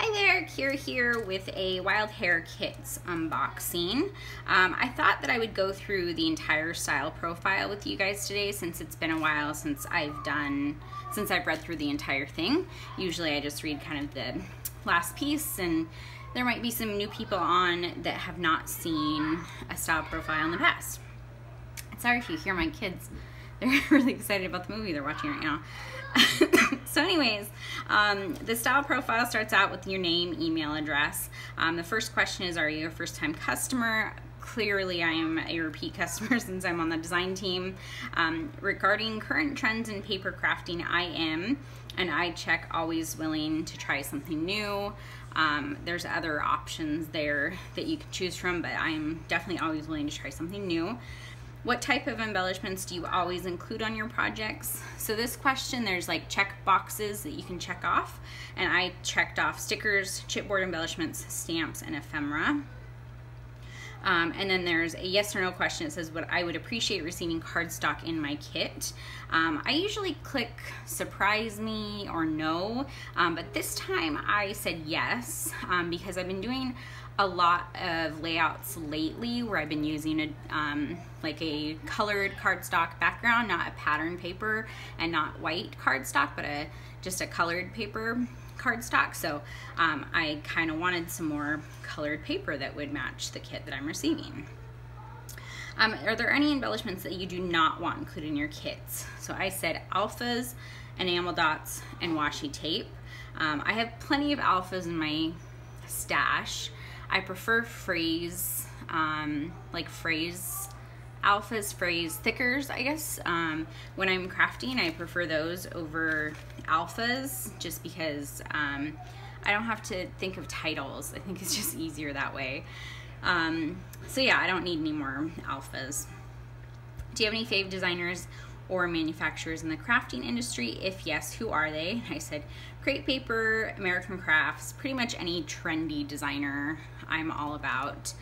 Hi there, Hare here with a Wild Hare Kits unboxing. I thought that I would go through the entire style profile with you guys today since it's been a while since I've read through the entire thing. Usually I just read kind of the last piece, and there might be some new people on that have not seen a style profile in the past. Sorry if you hear my kids. They're really excited about the movie they're watching right now. So anyways, the style profile starts out with your name, email address. The first question is, are you a first-time customer? Clearly I am a repeat customer since I'm on the design team. Regarding current trends in paper crafting, I am, and I check always willing to try something new. There's other options there that you can choose from, but I'm definitely always willing to try something new. What type of embellishments do you always include on your projects? So this question, there's like check boxes that you can check off, and I checked off stickers, chipboard embellishments, stamps, and ephemera. And then there's a yes or no question. It says, what I would appreciate receiving cardstock in my kit. I usually click surprise me or no, but this time I said yes, because I've been doing a lot of layouts lately where I've been using like a colored cardstock background, not a pattern paper and not white cardstock, but just a colored paper cardstock. So I kind of wanted some more colored paper that would match the kit that I'm receiving. Are there any embellishments that you do not want included in your kits? So I said alphas, enamel dots, and washi tape. I have plenty of alphas in my stash. I prefer phrase, like phrase alphas, phrase thickers, I guess. When I'm crafting, I prefer those over alphas just because I don't have to think of titles. I think it's just easier that way. So yeah, I don't need any more alphas. Do you have any fave designers or manufacturers in the crafting industry? If yes, who are they? I said Crate Paper, American Crafts, pretty much any trendy designer I'm all about.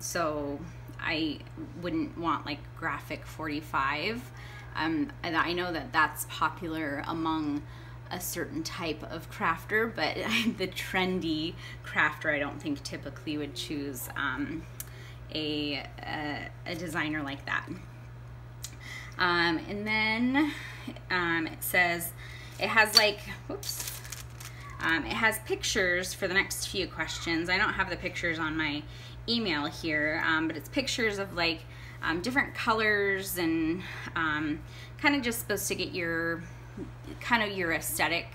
So I wouldn't want like Graphic 45. And I know that that's popular among a certain type of crafter, but the trendy crafter I don't think typically would choose a designer like that. And then it says it has like, whoops, it has pictures for the next few questions. I don't have the pictures on my email here, but it's pictures of like different colors and kind of just supposed to get your your aesthetic,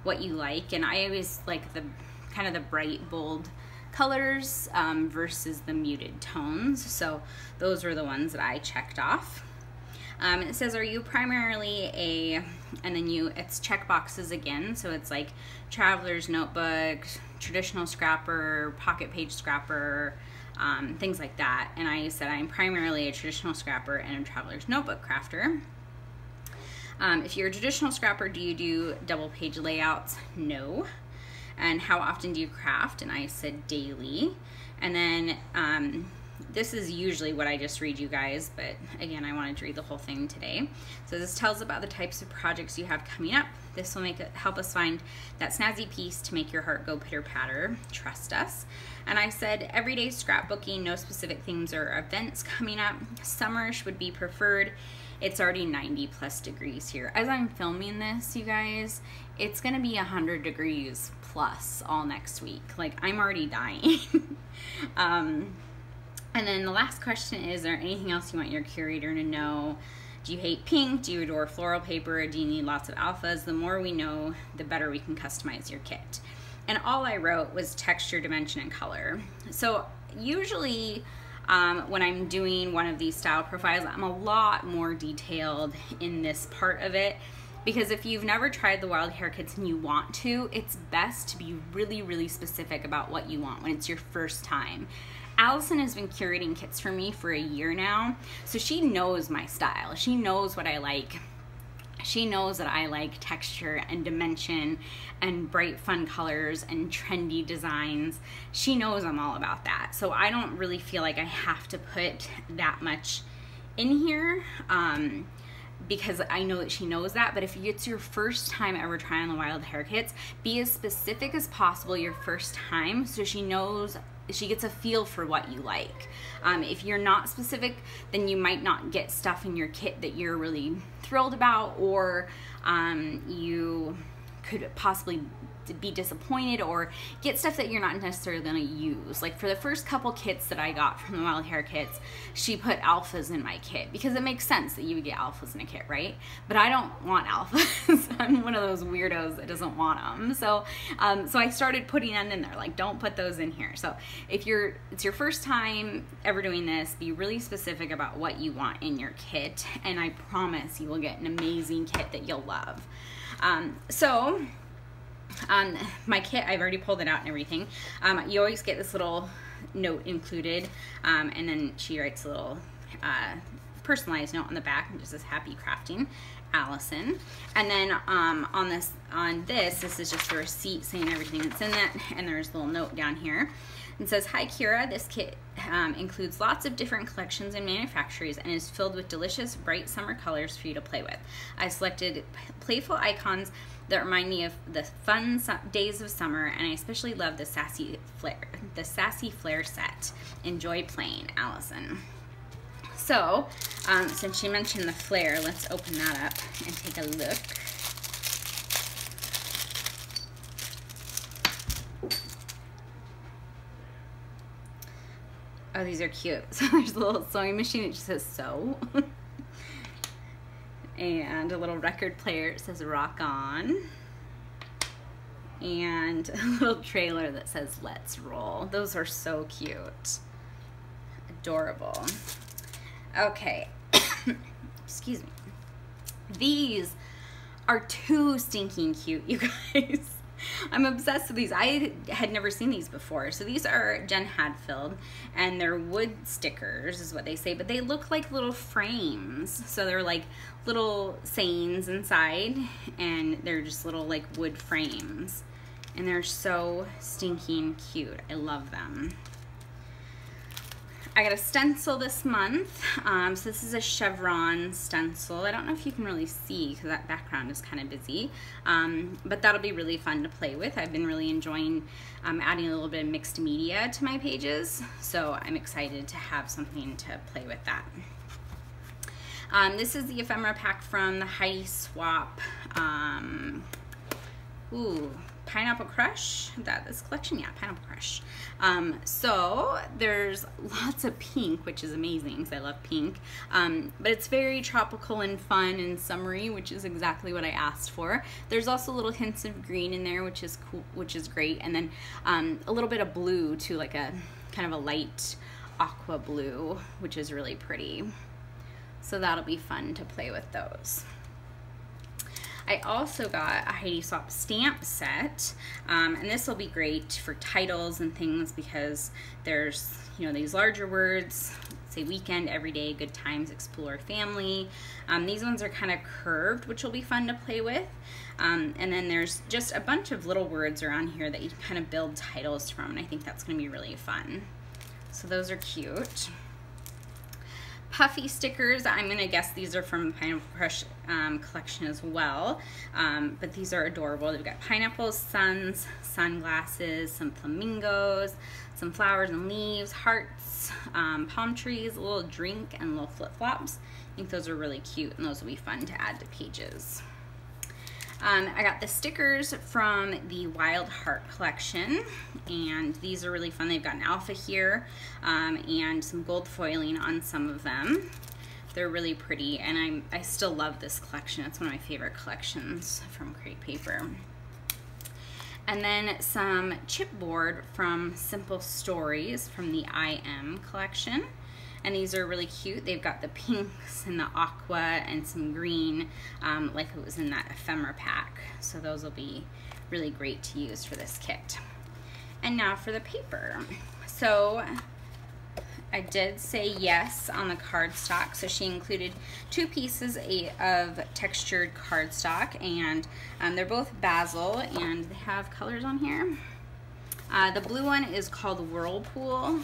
what you like. And I always like the kind of the bright, bold colors versus the muted tones. So those were the ones that I checked off. It says, are you primarily and then it's check boxes again. So it's like traveler's notebook, traditional scrapper, pocket page scrapper, things like that. And I said I'm primarily a traditional scrapper and a traveler's notebook crafter. If you're a traditional scrapper, do you do double page layouts? No. And how often do you craft? And I said daily. And then this is usually what I just read you guys, but again, I wanted to read the whole thing today. So this tells about the types of projects you have coming up. This will help us find that snazzy piece to make your heart go pitter patter. Trust us. And I said everyday scrapbooking, no specific themes or events coming up. Summerish would be preferred. It's already 90+ degrees here. As I'm filming this, you guys, it's gonna be 100 degrees plus all next week. Like, I'm already dying. And then the last question is there anything else you want your curator to know? Do you hate pink? Do you adore floral paper? Do you need lots of alphas? The more we know, the better we can customize your kit. And all I wrote was texture, dimension, and color. So usually when I'm doing one of these style profiles, I'm a lot more detailed in this part of it, because if you've never tried the Wild Hare Kits and you want to, it's best to be really, really specific about what you want when it's your first time. Allison has been curating kits for me for a year now, so she knows my style. She knows what I like. She knows that I like texture and dimension and bright, fun colors and trendy designs. She knows I'm all about that. So I don't really feel like I have to put that much in here. because I know that she knows that. But if it's your first time ever trying on the Wild Hare kits, be as specific as possible your first time so she knows, she gets a feel for what you like. If you're not specific, then you might not get stuff in your kit that you're really thrilled about, or you could possibly be disappointed or get stuff that you're not necessarily going to use. Like for the first couple kits that I got from the Wild Hare kits, she put alphas in my kit because it makes sense that you would get alphas in a kit, right? But I don't want alphas. I'm one of those weirdos that doesn't want them. So I started putting them in there, like don't put those in here. So if it's your first time ever doing this, be really specific about what you want in your kit, and I promise you will get an amazing kit that you'll love. My kit, I've already pulled it out and everything. You always get this little note included, and then she writes a little personalized note on the back and just says happy crafting, Allison. And then on this is just the receipt saying everything that's in that, and there's a little note down here. It says, hi Kira, this kit includes lots of different collections and manufacturers and is filled with delicious bright summer colors for you to play with. I selected playful icons that remind me of the fun days of summer, and I especially love the sassy flare set. Enjoy playing, Allison. So since she mentioned the flare, let's open that up and take a look. Oh, these are cute. So there's a little sewing machine, it just says sew. And a little record player, it says rock on. And a little trailer that says let's roll. Those are so cute. Adorable. Okay. Excuse me. These are too stinking cute, you guys. I'm obsessed with these. I had never seen these before. So these are Jen Hadfield, and they're wood stickers is what they say, but they look like little frames. So they're like little sayings inside, and they're just little like wood frames. And they're so stinking cute. I love them. I got a stencil this month. So this is a chevron stencil. I don't know if you can really see because that background is kind of busy, but that'll be really fun to play with. I've been really enjoying adding a little bit of mixed media to my pages, so I'm excited to have something to play with that. This is the ephemera pack from the Heidi Swap. Pineapple Crush, this collection, yeah, Pineapple Crush. So there's lots of pink, which is amazing because I love pink, but it's very tropical and fun and summery, which is exactly what I asked for. There's also little hints of green in there, which is cool, which is great, and then a little bit of blue too, like a kind of a light aqua blue, which is really pretty. So that'll be fun to play with those. I also got a Heidi Swap stamp set, and this will be great for titles and things because there's, you know, these larger words, say weekend, everyday, good times, explore, family. These ones are kind of curved, which will be fun to play with. And then there's just a bunch of little words around here that you can kind of build titles from, and I think that's going to be really fun. So those are cute. Puffy stickers, I'm gonna guess these are from Pineapple Crush collection as well, but these are adorable. They've got pineapples, suns, sunglasses, some flamingos, some flowers and leaves, hearts, palm trees, a little drink, and little flip-flops. I think those are really cute, and those will be fun to add to pages. I got the stickers from the Wild Heart collection, and these are really fun. They've got an alpha here and some gold foiling on some of them. They're really pretty, and I still love this collection. It's one of my favorite collections from Crate Paper. And then some chipboard from Simple Stories from the IM collection. And these are really cute. They've got the pinks and the aqua and some green, like it was in that ephemera pack. So those will be really great to use for this kit. And now for the paper. So I did say yes on the cardstock. So she included 2 pieces of textured cardstock, and they're both basil, and they have colors on here. The blue one is called Whirlpool.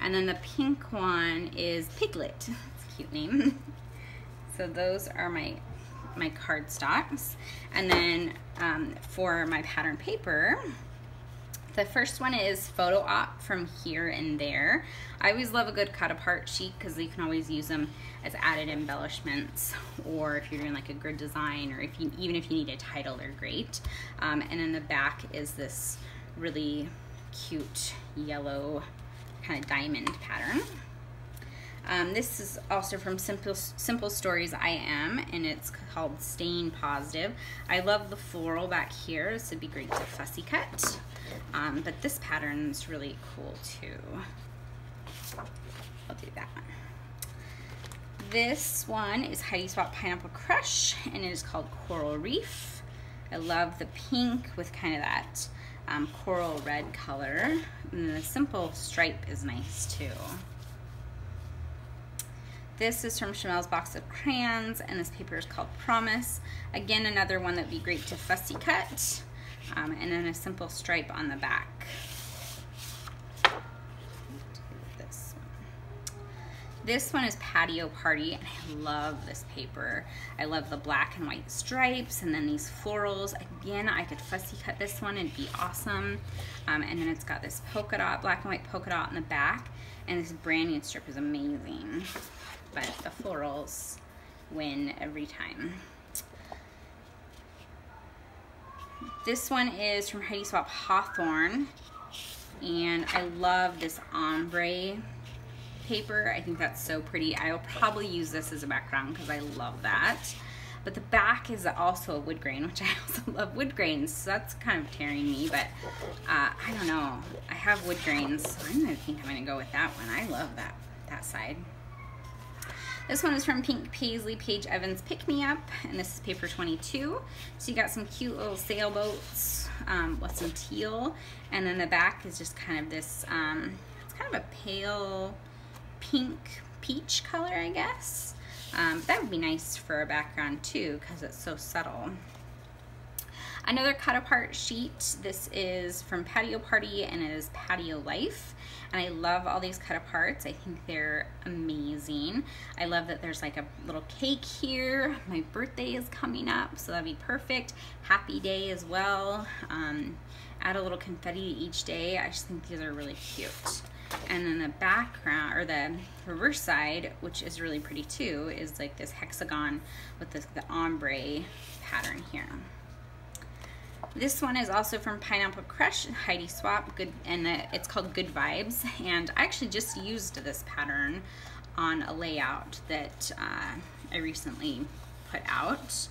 And then the pink one is Piglet. It's a cute name. So those are my cardstocks. And then for my pattern paper, the first one is Photo Op from Here and There. I always love a good cut apart sheet because you can always use them as added embellishments, or if you're doing like a grid design, or even if you need a title, they're great. And then the back is this really cute yellow kind of diamond pattern. This is also from Simple Stories I Am, and it's called Staying Positive. I love the floral back here. This would be great to fussy cut, but this pattern is really cool too. I'll do that one. This one is Heidi Swapp Pineapple Crush, and it is called Coral Reef. I love the pink with kind of that coral red color, and the simple stripe is nice too. This is from Chamel's Box of Crayons, and this paper is called Promise. Again, another one that would be great to fussy cut, and then a simple stripe on the back. This one is Patio Party, and I love this paper. I love the black and white stripes, and then these florals. Again, I could fussy cut this one, it'd be awesome. And then it's got this polka dot, black and white polka dot in the back, and this branding strip is amazing. But the florals win every time. This one is from Heidi Swapp Hawthorne, and I love this ombre paper. I think that's so pretty. I'll probably use this as a background because I love that. But the back is also a wood grain, which I also love wood grains, so that's kind of tearing me, but I don't know. I have wood grains, so I think I'm gonna go with that one. I love that side. This one is from Pink Paisley Paige Evans Pick Me Up, and this is paper 22. So you got some cute little sailboats with some teal, and then the back is just kind of this, it's kind of a pale pink peach color, I guess. That would be nice for a background too, because it's so subtle. Another cut apart sheet. This is from Patio Party, and it is Patio Life. And I love all these cut aparts. I think they're amazing. I love that there's like a little cake here. My birthday is coming up, so that'd be perfect. Happy day as well. Add a little confetti to each day. I just think these are really cute. And then the background, or the reverse side, which is really pretty too, is like this hexagon with the ombre pattern here. This one is also from Pineapple Crush, Heidi Swapp, it's called Good Vibes. And I actually just used this pattern on a layout that I recently put out.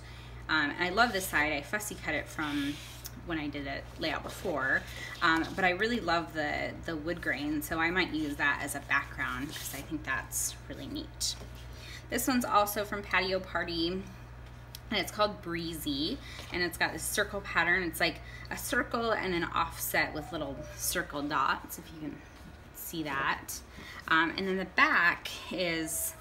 And I love this side. I fussy cut it from when I did a layout before, but I really love the wood grain, so I might use that as a background because I think that's really neat. This one's also from Patio Party, and it's called Breezy, and it's got this circle pattern. It's like a circle and an offset with little circle dots, if you can see that. And then the back is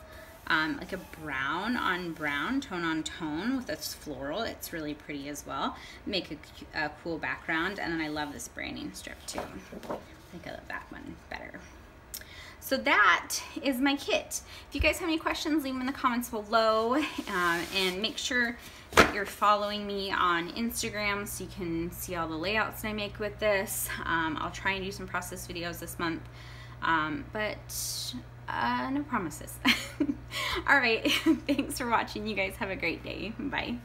like a brown on brown, tone on tone with this floral. It's really pretty as well. Make a cool background, and then I love this branding strip too. I think I love that one better. So that is my kit. If you guys have any questions, leave them in the comments below, and make sure that you're following me on Instagram so you can see all the layouts that I make with this. I'll try and do some process videos this month, but no promises. All right, thanks for watching. You guys have a great day. Bye.